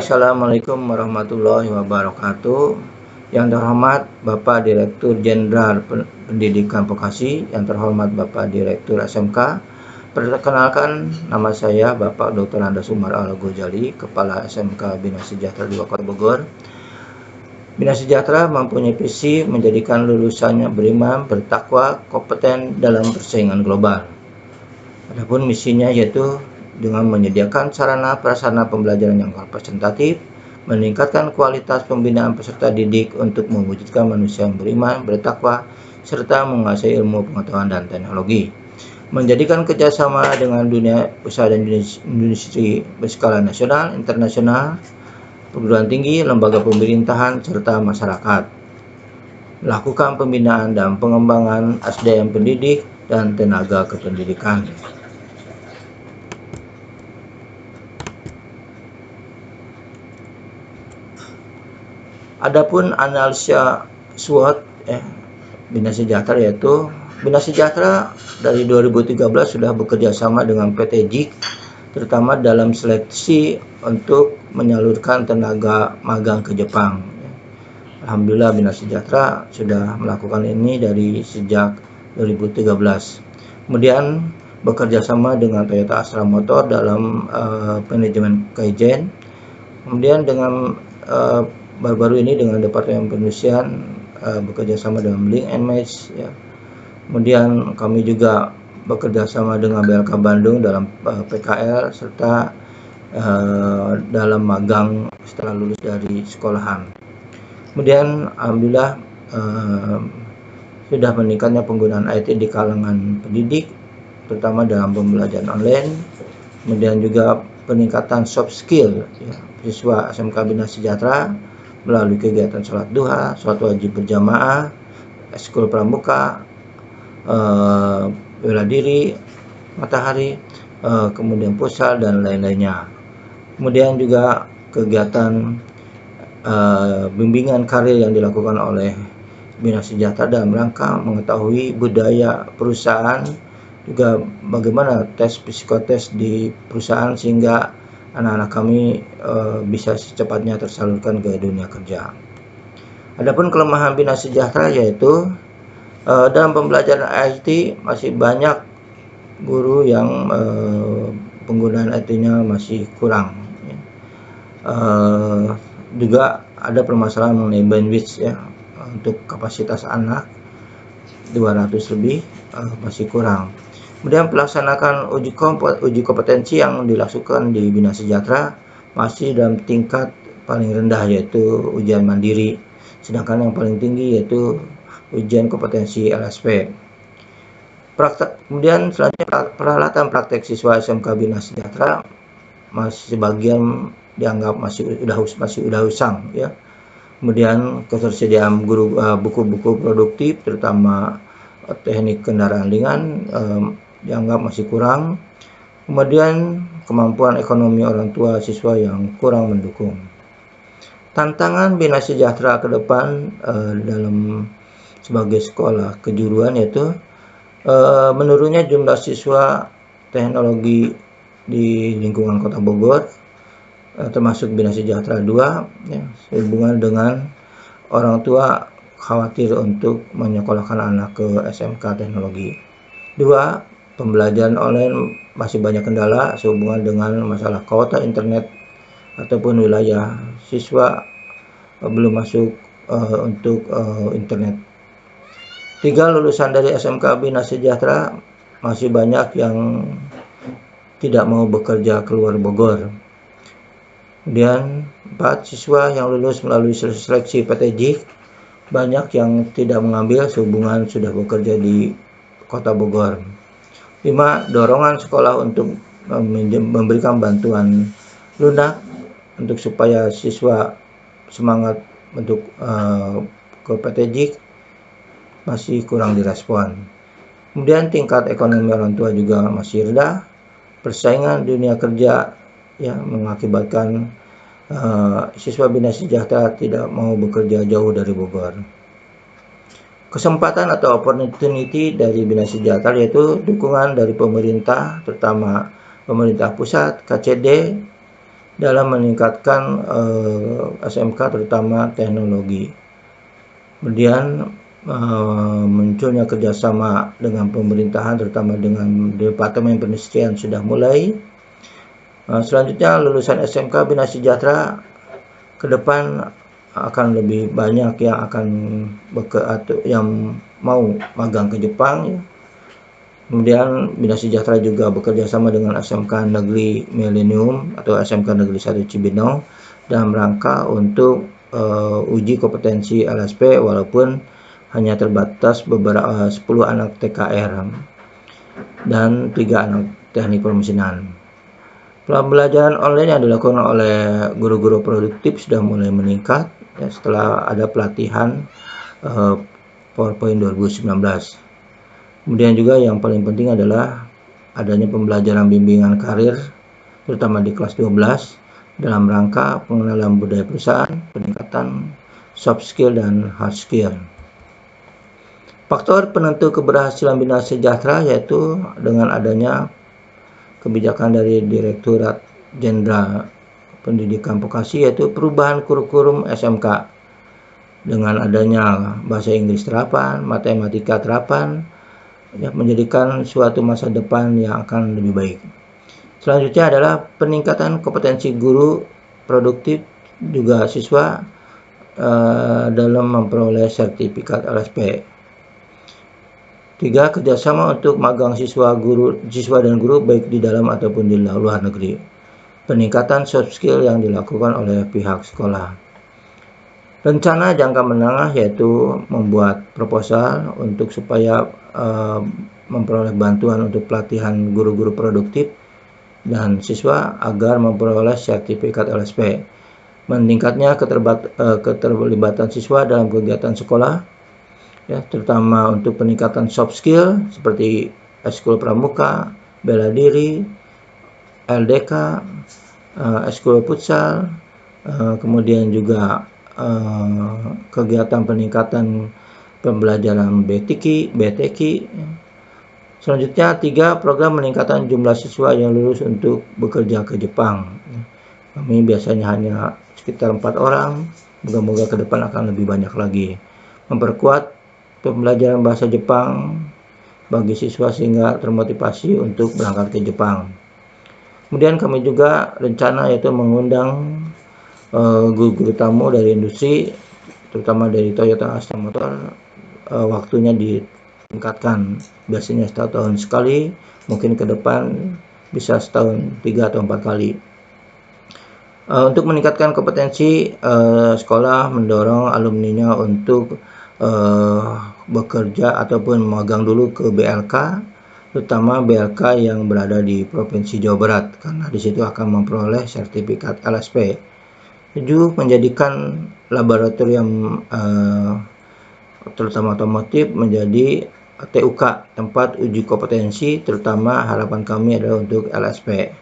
Assalamualaikum warahmatullahi wabarakatuh. Yang terhormat Bapak Direktur Jenderal Pendidikan Vokasi, yang terhormat Bapak Direktur SMK. Perkenalkan, nama saya Bapak Dr. Andes Umar Al-Ghazali, Kepala SMK Bina Sejahtera 2 Kota Bogor. Bina Sejahtera mempunyai visi menjadikan lulusannya beriman, bertakwa, kompeten dalam persaingan global. Adapun misinya yaitu dengan menyediakan sarana prasarana pembelajaran yang representatif, meningkatkan kualitas pembinaan peserta didik untuk mewujudkan manusia yang beriman, bertakwa, serta menguasai ilmu pengetahuan dan teknologi. Menjadikan kerjasama dengan dunia usaha dan industri berskala nasional, internasional, perguruan tinggi, lembaga pemerintahan, serta masyarakat. Lakukan pembinaan dan pengembangan SDM pendidik dan tenaga kependidikan. Adapun analisa SWOT Bina Sejahtera, yaitu Bina Sejahtera dari 2013 sudah bekerja sama dengan PT JIK, terutama dalam seleksi untuk menyalurkan tenaga magang ke Jepang. Alhamdulillah Bina Sejahtera sudah melakukan ini dari sejak 2013. Kemudian bekerja sama dengan Toyota Astra Motor dalam manajemen Kaizen. Kemudian dengan baru-baru ini dengan Departemen Perindustrian bekerja sama dengan Link and Match, ya. Kemudian kami juga bekerja sama dengan BLK Bandung dalam PKL serta dalam magang setelah lulus dari sekolahan. Kemudian alhamdulillah sudah meningkatnya penggunaan IT di kalangan pendidik, terutama dalam pembelajaran online. Kemudian juga peningkatan soft skill, ya, siswa SMK Bina Sejahtera melalui kegiatan sholat duha, sholat wajib berjamaah, ekskul pramuka, bela diri, matahari, kemudian futsal dan lain-lainnya. Kemudian juga kegiatan bimbingan karir yang dilakukan oleh Bina Sejahtera dalam rangka mengetahui budaya perusahaan, juga bagaimana tes psikotes di perusahaan sehingga anak-anak kami bisa secepatnya tersalurkan ke dunia kerja. Adapun kelemahan Bina Sejahtera yaitu dalam pembelajaran IT masih banyak guru yang penggunaan IT-nya masih kurang. Juga ada permasalahan mengenai bandwidth, ya, untuk kapasitas anak 200 lebih masih kurang. Kemudian pelaksanakan uji kompetensi yang dilakukan di Bina Sejahtera masih dalam tingkat paling rendah, yaitu ujian mandiri, sedangkan yang paling tinggi yaitu ujian kompetensi LSP. Kemudian selanjutnya peralatan praktek siswa SMK Bina Sejahtera masih sebagian dianggap masih udah usang, ya. Kemudian ketersediaan buku-buku produktif, terutama teknik kendaraan ringan, dianggap masih kurang. Kemudian kemampuan ekonomi orang tua siswa yang kurang mendukung. Tantangan Bina Sejahtera ke depan dalam sebagai sekolah kejuruan yaitu menurunnya jumlah siswa teknologi di lingkungan Kota Bogor, termasuk Bina Sejahtera 2, ya, sehubungan dengan orang tua khawatir untuk menyekolahkan anak ke SMK teknologi. 2, pembelajaran online masih banyak kendala sehubungan dengan masalah kuota internet ataupun wilayah siswa belum masuk untuk internet. 3, lulusan dari SMK Bina Sejahtera masih banyak yang tidak mau bekerja keluar Bogor. Kemudian 4, siswa yang lulus melalui seleksi PT JIK banyak yang tidak mengambil sehubungan sudah bekerja di Kota Bogor. 5, dorongan sekolah untuk memberikan bantuan lunak untuk supaya siswa semangat untuk ke PT JIK masih kurang direspon. Kemudian tingkat ekonomi orang tua juga masih rendah. Persaingan dunia kerja, ya, mengakibatkan siswa Bina Sejahtera tidak mau bekerja jauh dari Bogor. Kesempatan atau opportunity dari Bina Sejahtera yaitu dukungan dari pemerintah, terutama pemerintah pusat, KCD, dalam meningkatkan SMK terutama teknologi. Kemudian munculnya kerjasama dengan pemerintahan terutama dengan Departemen Perindustrian sudah mulai. Selanjutnya lulusan SMK Bina Sejahtera ke depan akan lebih banyak yang akan yang mau magang ke Jepang, ya. Kemudian Bina Sejahtera juga bekerja sama dengan SMK Negeri Millennium atau SMK Negeri 1 Cibinong dalam rangka untuk uji kompetensi LSP walaupun hanya terbatas beberapa 10 anak TKR dan 3 anak teknik permesinan. Pembelajaran online yang dilakukan oleh guru-guru produktif sudah mulai meningkat, ya, setelah ada pelatihan PowerPoint 2019. Kemudian juga yang paling penting adalah adanya pembelajaran bimbingan karir, terutama di kelas 12, dalam rangka pengenalan budaya perusahaan, peningkatan soft skill dan hard skill. Faktor penentu keberhasilan Bina Sejahtera yaitu dengan adanya kebijakan dari Direktorat Jenderal Pendidikan Vokasi, yaitu perubahan kurikulum SMK dengan adanya bahasa Inggris terapan, matematika terapan, ya, menjadikan suatu masa depan yang akan lebih baik. Selanjutnya adalah peningkatan kompetensi guru produktif juga siswa dalam memperoleh sertifikat LSP. 3. Kerjasama untuk magang siswa dan guru baik di dalam ataupun di luar negeri. Peningkatan soft skill yang dilakukan oleh pihak sekolah. Rencana jangka menengah yaitu membuat proposal untuk supaya memperoleh bantuan untuk pelatihan guru-guru produktif dan siswa agar memperoleh sertifikat LSP. Meningkatnya keterlibatan siswa dalam kegiatan sekolah, ya, terutama untuk peningkatan soft skill seperti ekskul pramuka, bela diri, LDK, ekskul futsal, kemudian juga kegiatan peningkatan pembelajaran BTQ. Selanjutnya 3. Program meningkatan jumlah siswa yang lulus untuk bekerja ke Jepang. Kami biasanya hanya sekitar 4 orang, moga-moga ke depan akan lebih banyak lagi. Memperkuat pembelajaran bahasa Jepang bagi siswa sehingga termotivasi untuk berangkat ke Jepang. Kemudian kami juga rencana yaitu mengundang guru-guru tamu dari industri, terutama dari Toyota Astra Motor. Waktunya ditingkatkan, biasanya setahun sekali, mungkin ke depan bisa setahun 3 atau 4 kali. Untuk meningkatkan kompetensi, sekolah mendorong alumninya untuk bekerja ataupun magang dulu ke BLK, terutama BLK yang berada di Provinsi Jawa Barat, karena di situ akan memperoleh sertifikat LSP. 7. Menjadikan laboratorium terutama otomotif menjadi TUK, tempat uji kompetensi, terutama harapan kami adalah untuk LSP.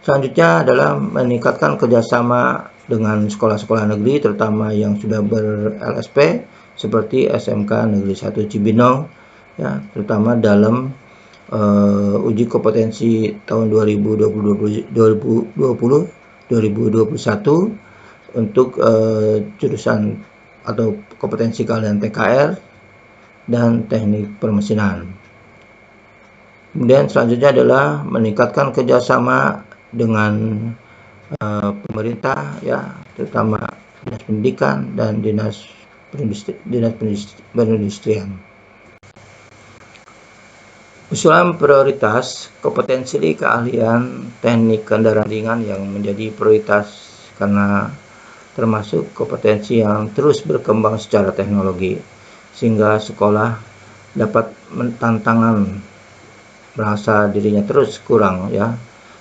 Selanjutnya adalah meningkatkan kerjasama dengan sekolah-sekolah negeri, terutama yang sudah ber-LSP, seperti SMK Negeri 1 Cibinong, ya, terutama dalam uji kompetensi tahun 2020-2021 untuk jurusan atau kompetensi kalian TKR dan teknik permesinan. Kemudian selanjutnya adalah meningkatkan kerjasama dengan pemerintah, ya, terutama dinas pendidikan dan dinas perindustrian. Usulan prioritas kompetensi keahlian teknik kendaraan ringan yang menjadi prioritas karena termasuk kompetensi yang terus berkembang secara teknologi, sehingga sekolah dapat tantangan merasa dirinya terus kurang, ya,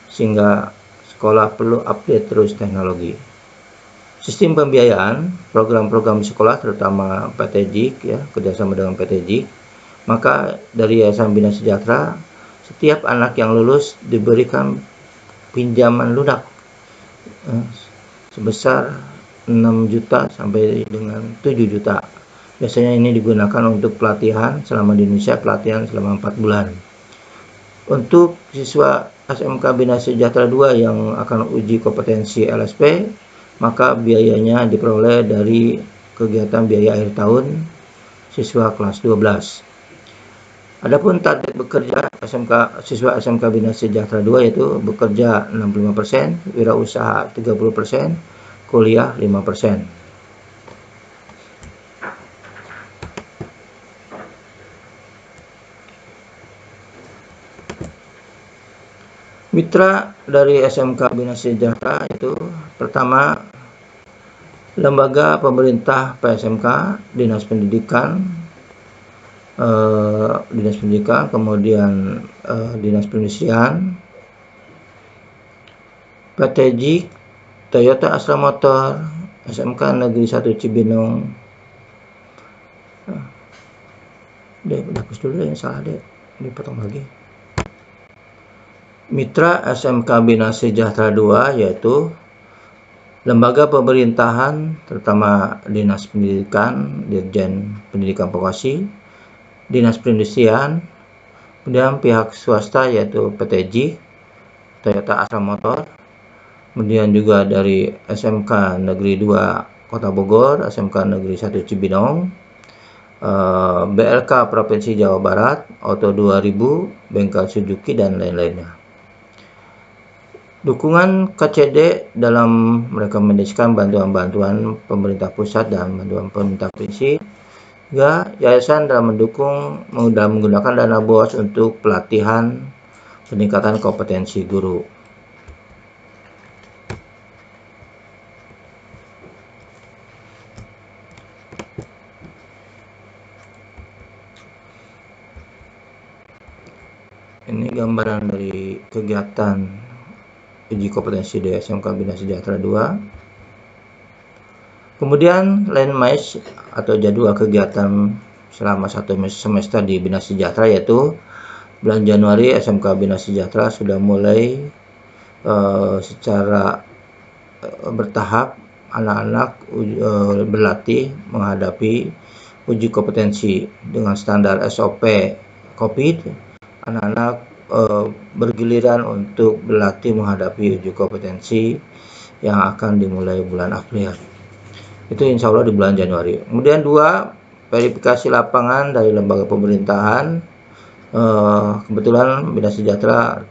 sehingga sekolah perlu update terus teknologi. Sistem pembiayaan program-program sekolah terutama PTJIK, ya, kerjasama dengan PTJIK, maka dari Yayasan Bina Sejahtera setiap anak yang lulus diberikan pinjaman lunak sebesar 6 juta sampai dengan 7 juta. Biasanya ini digunakan untuk pelatihan selama di Indonesia, pelatihan selama 4 bulan. Untuk siswa SMK Bina Sejahtera 2 yang akan uji kompetensi LSP, maka biayanya diperoleh dari kegiatan biaya akhir tahun siswa kelas 12. Adapun target bekerja siswa SMK Bina Sejahtera 2 yaitu bekerja 65%, wirausaha 30%, kuliah 5%. Mitra dari SMK Bina Sejahtera itu pertama lembaga pemerintah PSMK, Dinas Pendidikan, kemudian Dinas Perindustrian, PT JIK, Toyota Astra Motor, SMK Negeri 1 Cibinong. Hapus dulu yang salah deh, dipotong lagi. Mitra SMK Bina Sejahtera 2 yaitu lembaga pemerintahan, terutama Dinas Pendidikan, Dirjen Pendidikan Vokasi, Dinas Perindustrian, kemudian pihak swasta yaitu PT JIK, Toyota Astra Motor, kemudian juga dari SMK Negeri 2 Kota Bogor, SMK Negeri 1 Cibinong, BLK Provinsi Jawa Barat, Auto 2000, Bengkel Suzuki, dan lain-lainnya. Dukungan KCD dalam merekomendasikan bantuan-bantuan pemerintah pusat dan bantuan pemerintah provinsi. Juga yayasan dalam menggunakan dana BOS untuk pelatihan peningkatan kompetensi guru. Ini gambaran dari kegiatan uji kompetensi di SMK Bina Sejahtera 2. Kemudian landmass atau jadwal kegiatan selama 1 semester di Bina Sejahtera, yaitu bulan Januari SMK Bina Sejahtera sudah mulai secara bertahap anak-anak berlatih menghadapi uji kompetensi dengan standar SOP COVID. Anak-anak bergiliran untuk berlatih menghadapi uji kompetensi yang akan dimulai bulan April. Itu insya Allah di bulan Januari. Kemudian 2, verifikasi lapangan dari lembaga pemerintahan. Kebetulan Bina Sejahtera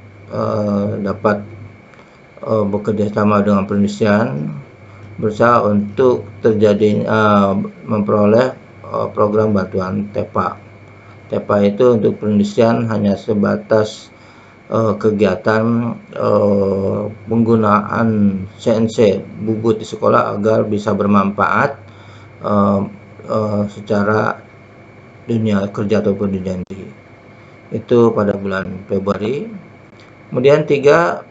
dapat bekerja sama dengan perindustrian, berusaha untuk memperoleh program bantuan TEPA. TEPA itu untuk perindustrian hanya sebatas kegiatan penggunaan CNC bubut di sekolah agar bisa bermanfaat secara dunia kerja ataupun dunia industri. Itu pada bulan Februari. Kemudian 3,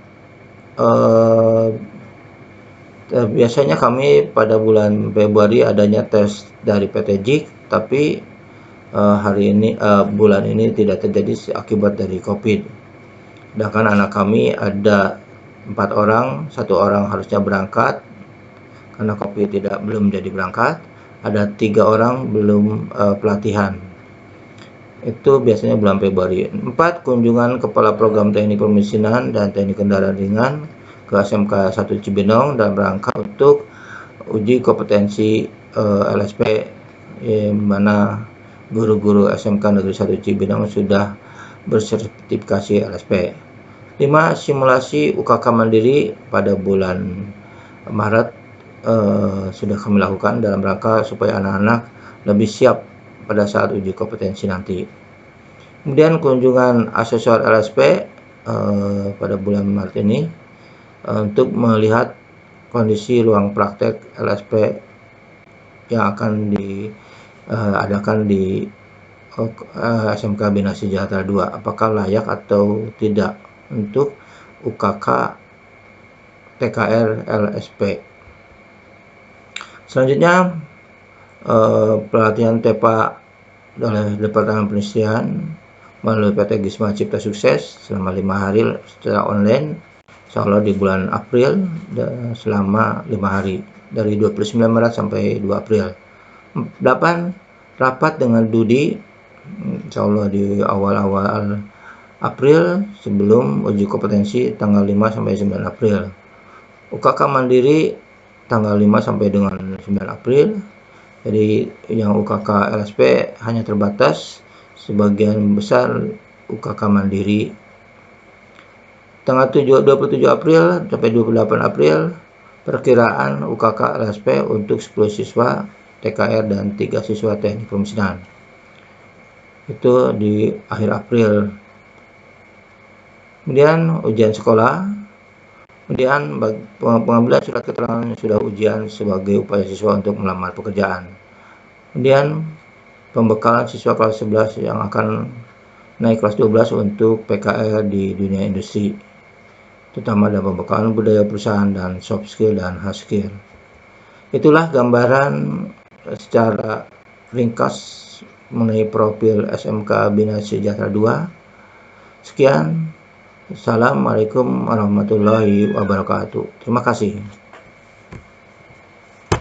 biasanya kami pada bulan Februari adanya tes dari PT JIK, tapi bulan ini tidak terjadi akibat dari COVID. Sedangkan anak kami ada 4 orang, 1 orang harusnya berangkat karena COVID belum jadi berangkat. Ada 3 orang belum pelatihan. Itu biasanya bulan Februari. 4, kunjungan Kepala Program Teknik Permesinan dan Teknik Kendaraan Ringan ke SMK 1 Cibinong dalam rangka untuk uji kompetensi LSP, di mana guru-guru SMK Negeri 1 Cibinong sudah bersertifikasi LSP. 5, simulasi UKK Mandiri pada bulan Maret sudah kami lakukan dalam rangka supaya anak-anak lebih siap pada saat uji kompetensi nanti. Kemudian kunjungan asesor LSP pada bulan Maret ini untuk melihat kondisi ruang praktek LSP yang akan diadakan di SMK Bina Sejahtera 2, apakah layak atau tidak untuk UKK TKR LSP. Selanjutnya pelatihan TEPA oleh Departemen Perindustrian melalui PT Gisma Cipta Sukses selama 5 hari secara online, insya Allah di bulan April selama 5 hari dari 29 Maret sampai 2 April. 8, rapat dengan Dudi insya Allah di awal-awal April sebelum uji kompetensi tanggal 5 sampai 9 April. UKK Mandiri tanggal 5 sampai dengan 9 April. Jadi yang UKK LSP hanya terbatas, sebagian besar UKK Mandiri. Tanggal 27 April sampai 28 April perkiraan UKK LSP untuk 10 siswa TKR dan 3 siswa teknik permesinan. Itu di akhir April. Kemudian ujian sekolah. Kemudian pengambilan surat keterangan sudah ujian sebagai upaya siswa untuk melamar pekerjaan. Kemudian pembekalan siswa kelas 11 yang akan naik kelas 12 untuk PKL di dunia industri, terutama dalam pembekalan budaya perusahaan dan soft skill dan hard skill. Itulah gambaran secara ringkas mengenai profil SMK Bina Sejahtera 2. Sekian. Assalamualaikum warahmatullahi wabarakatuh. Terima kasih.